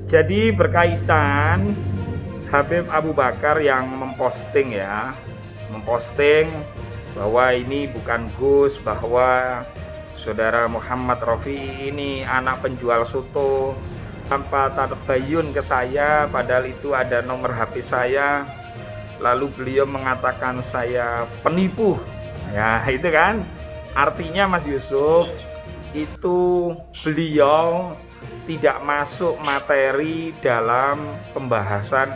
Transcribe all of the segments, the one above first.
Jadi berkaitan Habib Abu Bakar yang memposting bahwa ini bukan Gus, bahwa saudara Muhammad Rofi ini anak penjual soto tanpa tabayun ke saya, padahal itu ada nomor HP saya. Lalu beliau mengatakan saya penipu. Ya, itu kan artinya Mas Yusuf, itu beliau tidak masuk materi dalam pembahasan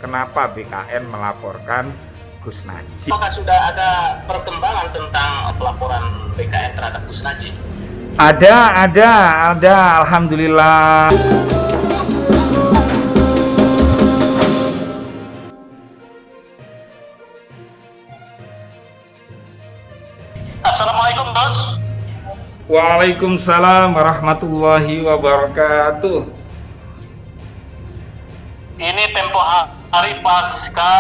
kenapa BKN melaporkan Gus Najib. Apakah sudah ada perkembangan tentang pelaporan BKN terhadap Gus Najib? Ada, alhamdulillah. Assalamualaikum, Bos. Waalaikumsalam warahmatullahi wabarakatuh. Ini tempo hari pasca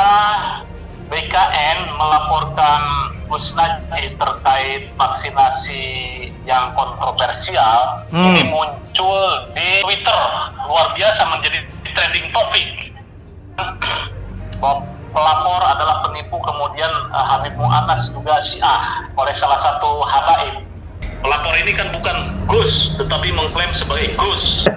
BKN melaporkan Gus Najib terkait vaksinasi yang kontroversial. Ini muncul di Twitter, luar biasa menjadi trending topik. Bahwa pelapor adalah penipu, kemudian Habib Mu'annas juga syiah oleh salah satu habaib. Pelapor ini kan bukan Gus, tetapi mengklaim sebagai Gus.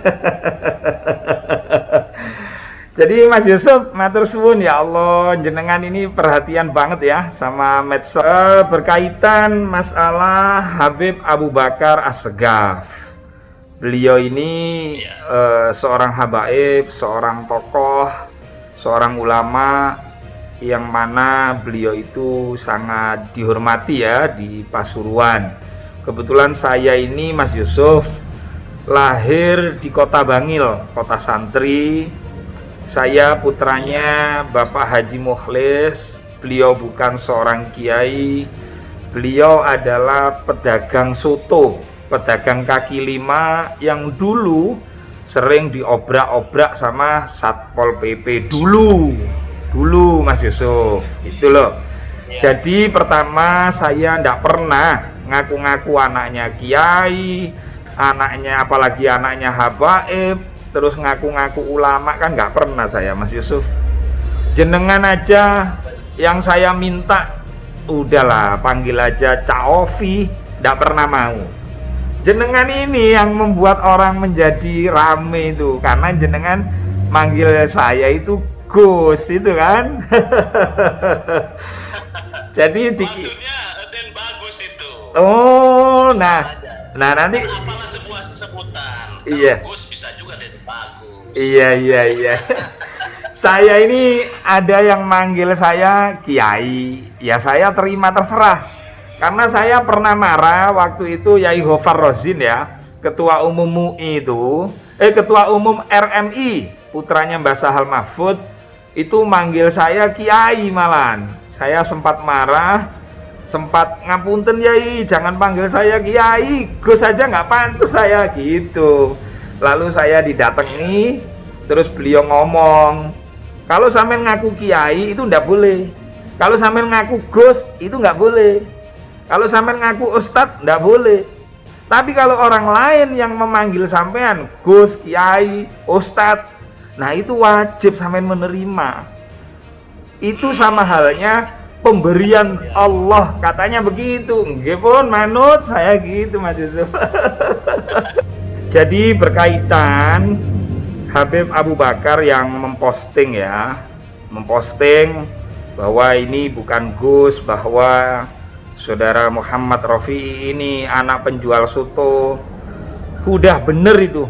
Jadi Mas Yusuf, matur suwun ya Allah, jenengan ini perhatian banget ya sama medsos berkaitan masalah Habib Abu Bakar As-Segaf. Beliau ini seorang habaib, seorang tokoh, seorang ulama yang mana beliau itu sangat dihormati ya di Pasuruan. Kebetulan saya ini Mas Yusuf lahir di Kota Bangil, kota santri. Saya putranya Bapak Haji Mukhlis. Beliau bukan seorang kiai. Beliau adalah pedagang soto, pedagang kaki lima yang dulu sering diobrak-obrak sama Satpol PP dulu Mas Yusuf. Itu loh. Jadi pertama saya ndak pernah ngaku-ngaku anaknya kiai, anaknya apalagi anaknya habaib, terus ngaku-ngaku ulama, kan nggak pernah saya Mas Yusuf. Jenengan aja yang saya minta, udahlah panggil aja Cak Ovi, nggak pernah mau. Jenengan ini yang membuat orang menjadi rame itu, karena jenengan manggil saya itu Gus itu kan. Jadi maksudnya dan bagus itu. Oh, bisa nah nanti apalah sebuah sebutan. Iya. Gus bisa juga dan bagus. Iya. Saya ini ada yang manggil saya Kiai, ya saya terima terserah. Karena saya pernah marah waktu itu Yai Ghofar Rozzin ya, Ketua Umum MUI itu, Ketua Umum RMI, putranya Mbah Sahal Mahfud, itu manggil saya Kiai malan. Saya sempat marah, sempat ngapunten Yai, jangan panggil saya Kiai, Gus aja nggak pantas saya gitu. Lalu saya didatangi, terus beliau ngomong, kalau sampean ngaku Kiai itu nggak boleh, kalau sampean ngaku Gus itu nggak boleh, kalau sampean ngaku Ustadz nggak boleh. Tapi kalau orang lain yang memanggil sampean Gus, Kiai, Ustadz, nah itu wajib sampean menerima. Itu sama halnya pemberian Allah, katanya begitu. Nggih pun manut saya gitu Mas Yusuf. Jadi berkaitan Habib Abu Bakar yang memposting bahwa ini bukan Gus, bahwa saudara Muhammad Rofi ini anak penjual soto. Udah bener itu.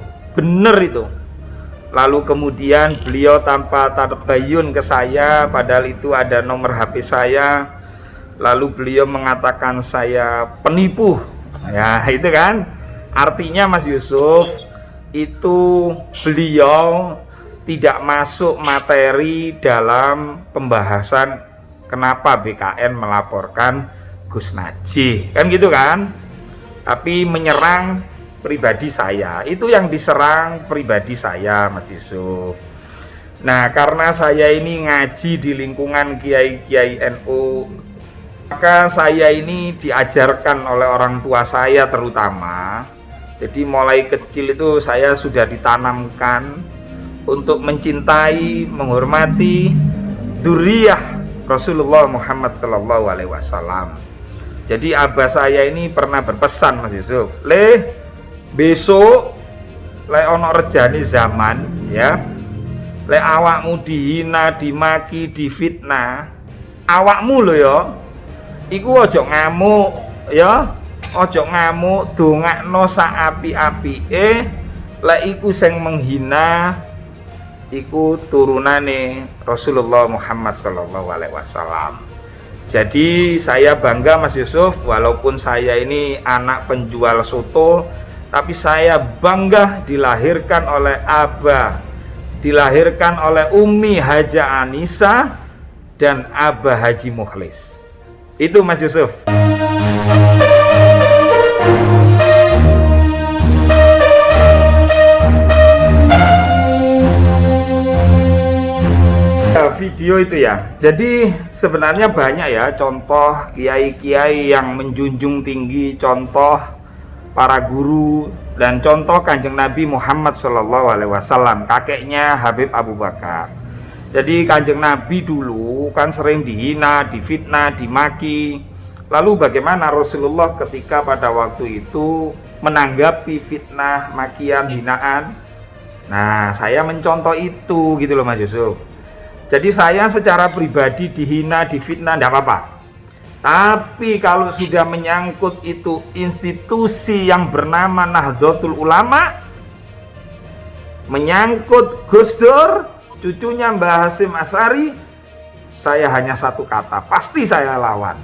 Lalu kemudian beliau tanpa tabayun ke saya, padahal itu ada nomor HP saya. Lalu beliau mengatakan saya penipu. Ya, itu kan artinya Mas Yusuf, itu beliau tidak masuk materi dalam pembahasan kenapa BKN melaporkan Gus Najib. Kan gitu kan? Tapi menyerang pribadi saya, itu yang diserang pribadi saya Mas Yusuf. Nah, karena saya ini ngaji di lingkungan kiai-kiai NU, maka saya ini diajarkan oleh orang tua saya terutama. Jadi mulai kecil itu saya sudah ditanamkan untuk mencintai, menghormati dzurriyyah Rasulullah Muhammad sallallahu alaihi wasallam. Jadi abah saya ini pernah berpesan, Mas Yusuf, besok ono rejane zaman ya, awakmu dihina, dimaki, difitnah, awakmu lho ya, iku ojo ngamuk ya, ojo ngamuk, dongakno saapi-apike, iku sing menghina iku turunane Rasulullah Muhammad sallallahu alaihi wasallam. Jadi saya bangga, Mas Yusuf, walaupun saya ini anak penjual soto, tapi saya bangga dilahirkan oleh abah, dilahirkan oleh Umi Haja Anisa dan Abah Haji Mukhlis. Itu, Mas Yusuf. Video itu ya. Jadi sebenarnya banyak ya contoh kiai-kiai yang menjunjung tinggi contoh para guru dan contoh Kanjeng Nabi Muhammad Shallallahu Alaihi Wasallam, kakeknya Habib Abu Bakar. Jadi Kanjeng Nabi dulu kan sering dihina, difitnah, dimaki. Lalu bagaimana Rasulullah ketika pada waktu itu menanggapi fitnah, makian, hinaan? Nah, saya mencontoh itu gitu loh, Mas Yusuf. Jadi saya secara pribadi dihina, difitnah, tidak apa-apa. Tapi kalau sudah menyangkut itu institusi yang bernama Nahdlatul Ulama, menyangkut Gus Dur, cucunya Mbah Hasyim Asy'ari, saya hanya satu kata, pasti saya lawan.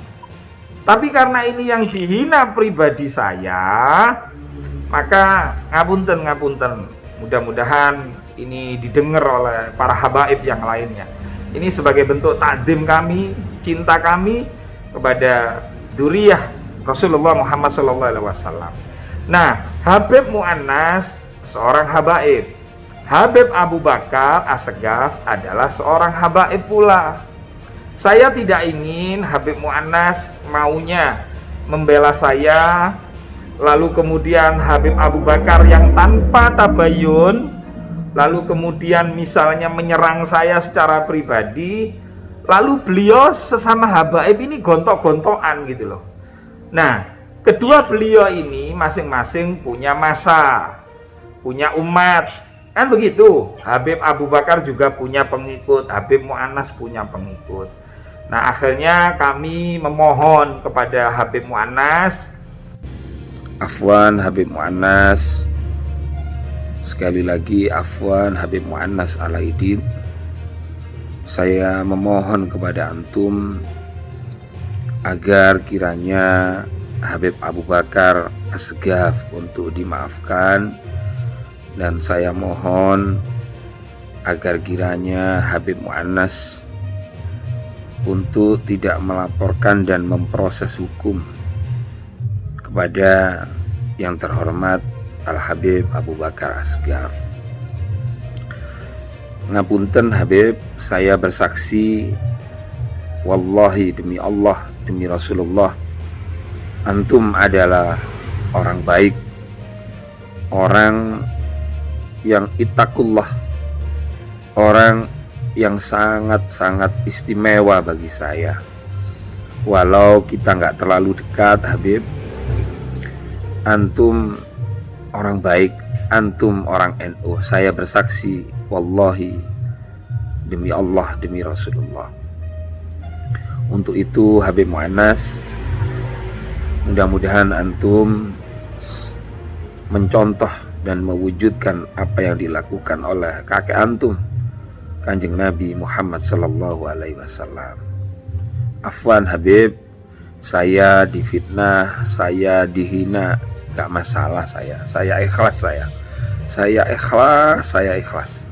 Tapi karena ini yang dihina pribadi saya, maka ngapunten. Mudah-mudahan ini didengar oleh para habaib yang lainnya. Ini sebagai bentuk takdim kami, cinta kami kepada dzurriyyah Rasulullah Muhammad SAW. Nah, Habib Mu'annas seorang habaib. Habib Abu Bakar As-Segaf adalah seorang habaib pula. Saya tidak ingin Habib Mu'annas maunya membela saya, lalu kemudian Habib Abu Bakar yang tanpa tabayun, lalu kemudian misalnya menyerang saya secara pribadi, lalu beliau sesama habaib ini gontok-gontokan gitu loh. Nah, kedua beliau ini masing-masing punya masa, punya umat, kan begitu. Habib Abu Bakar juga punya pengikut, Habib Mu'annas punya pengikut. Nah, akhirnya kami memohon kepada Habib Mu'annas, afwan Habib Mu'annas, sekali lagi afwan Habib Mu'annas Alaidin, saya memohon kepada antum agar kiranya Habib Abu Bakar As-Segaf untuk dimaafkan, dan saya mohon agar kiranya Habib Mu'annas untuk tidak melaporkan dan memproses hukum kepada yang terhormat Al-Habib Abu Bakar As-Segaf. Ngapunten Habib, saya bersaksi wallahi, demi Allah, demi Rasulullah, antum adalah orang baik, orang yang ittaqullah, orang yang sangat-sangat istimewa bagi saya. Walau kita nggak terlalu dekat Habib, antum orang baik, antum orang NU. Saya bersaksi wallahi, demi Allah, demi Rasulullah. Untuk itu Habib Mu'annas, mudah-mudahan antum mencontoh dan mewujudkan apa yang dilakukan oleh kakek antum, Kanjeng Nabi Muhammad Sallallahu Alaihi Wasallam. Afwan Habib, saya difitnah, saya dihina, gak masalah. Saya ikhlas, saya ikhlas.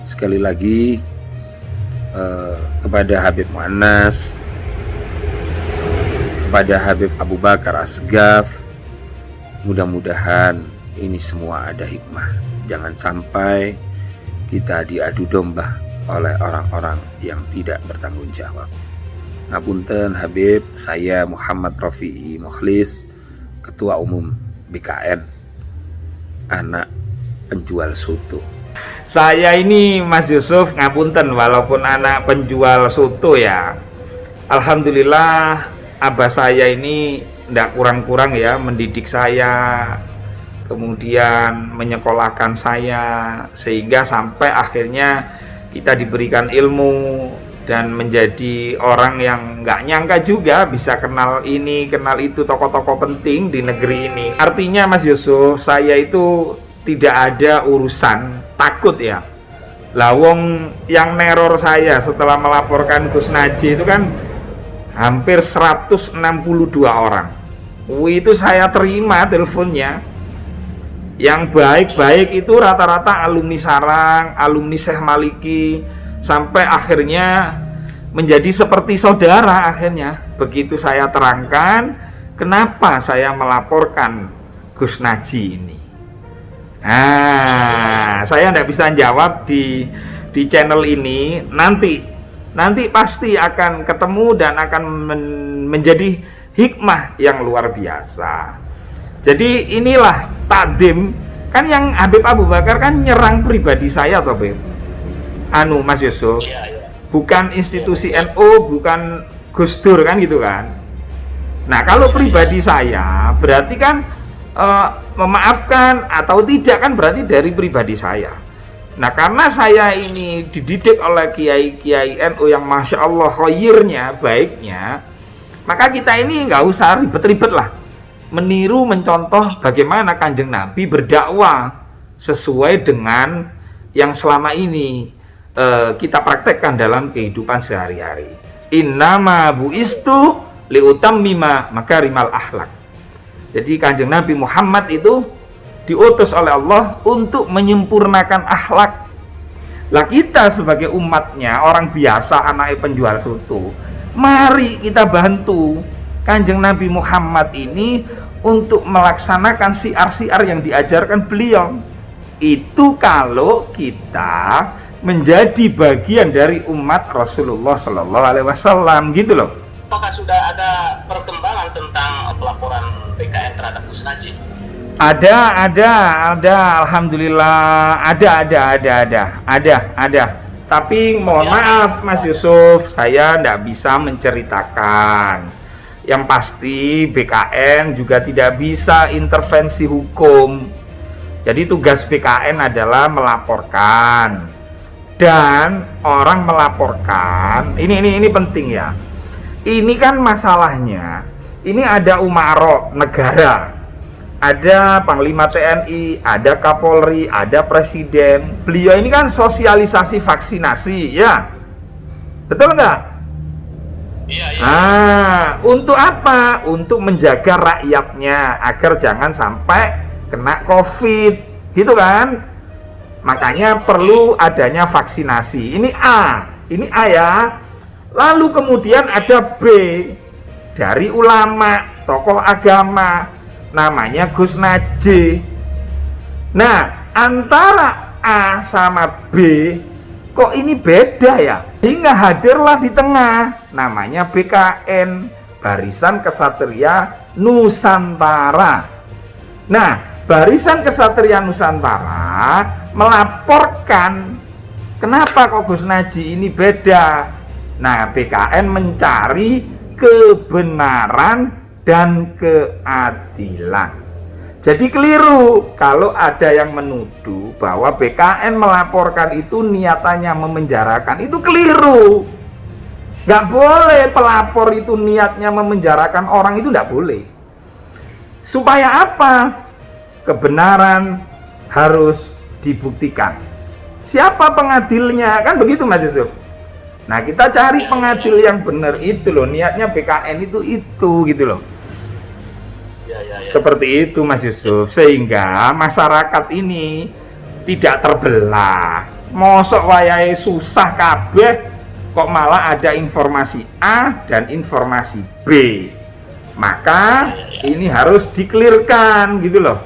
Sekali lagi kepada Habib Mu'annas, kepada Habib Abu Bakar As-Segaf, mudah-mudahan ini semua ada hikmah. Jangan sampai kita diadu domba oleh orang-orang yang tidak bertanggung jawab. Ngapunten Habib, saya Muhammad Rafi'i Mukhlis, Ketua Umum BKN, anak penjual soto. Saya ini Mas Yusuf ngapunten walaupun anak penjual soto ya. Alhamdulillah abah saya ini ndak kurang-kurang ya mendidik saya, kemudian menyekolahkan saya sehingga sampai akhirnya kita diberikan ilmu dan menjadi orang yang nggak nyangka juga bisa kenal ini, kenal itu, tokoh-tokoh penting di negeri ini. Artinya Mas Yusuf, saya itu tidak ada urusan takut ya. Lawong yang neror saya setelah melaporkan Gus Naji itu kan hampir 162 orang. Itu saya terima teleponnya. Yang baik-baik itu rata-rata alumni Sarang, alumni Syekh Maliki, sampai akhirnya menjadi seperti saudara akhirnya. Begitu saya terangkan kenapa saya melaporkan Gus Naji ini. Nah, saya tidak bisa jawab di channel ini. Nanti pasti akan ketemu dan akan menjadi hikmah yang luar biasa. Jadi inilah takdim. Kan yang Habib Abu Bakar kan nyerang pribadi saya toh, Beb. Mas Yusuf. Bukan institusi NU, bukan Gus Dur kan gitu kan. Nah, kalau pribadi saya berarti kan memaafkan atau tidak kan berarti dari pribadi saya. Nah, karena saya ini dididik oleh kiai-kiai NU yang masya Allah khairnya, baiknya, maka kita ini nggak usah ribet-ribet lah meniru, mencontoh bagaimana Kanjeng Nabi berdakwah sesuai dengan yang selama ini kita praktekkan dalam kehidupan sehari-hari. Innama buistu liutammima makarimal akhlak. Jadi Kanjeng Nabi Muhammad itu diutus oleh Allah untuk menyempurnakan akhlak. Lah kita sebagai umatnya, orang biasa, anaknya penjual soto, mari kita bantu Kanjeng Nabi Muhammad ini untuk melaksanakan siar-siar yang diajarkan beliau. Itu kalau kita menjadi bagian dari umat Rasulullah Shallallahu Alaihi Wasallam, gitu loh. Apakah sudah ada perkembangan tentang pelaporan BKN terhadap Gus Naji? Ada, alhamdulillah, ada. Tapi mohon maaf Mas Yusuf, saya tidak bisa menceritakan. Yang pasti BKN juga tidak bisa intervensi hukum. Jadi tugas BKN adalah melaporkan. Dan orang melaporkan, ini penting ya. Ini kan masalahnya, ini ada umaro negara, ada Panglima TNI, ada Kapolri, ada Presiden. Beliau ini kan sosialisasi vaksinasi, ya, betul nggak? Iya. Untuk apa? Untuk menjaga rakyatnya agar jangan sampai kena COVID, gitu kan? Makanya perlu adanya vaksinasi. Ini A ya. Lalu kemudian ada B dari ulama, tokoh agama, namanya Gus Naji. Nah, antara A sama B kok ini beda ya? Hingga hadirlah di tengah, namanya BKN, Barisan Kesatria Nusantara. Nah, Barisan Kesatria Nusantara melaporkan kenapa kok Gus Naji ini beda. Nah, BKN mencari kebenaran dan keadilan. Jadi keliru kalau ada yang menuduh bahwa BKN melaporkan itu niatannya memenjarakan. Itu keliru. Nggak boleh pelapor itu niatnya memenjarakan orang, itu nggak boleh. Supaya apa? Kebenaran harus dibuktikan. Siapa pengadilnya? Kan begitu Mas Yusuf. Nah, kita cari pengadil yang benar itu loh. Niatnya BKN itu gitu loh. Ya. Seperti itu Mas Yusuf. Sehingga masyarakat ini tidak terbelah. Mosok wayahe susah kabeh kok malah ada informasi A dan informasi B. Maka ini harus dikelirkan gitu loh.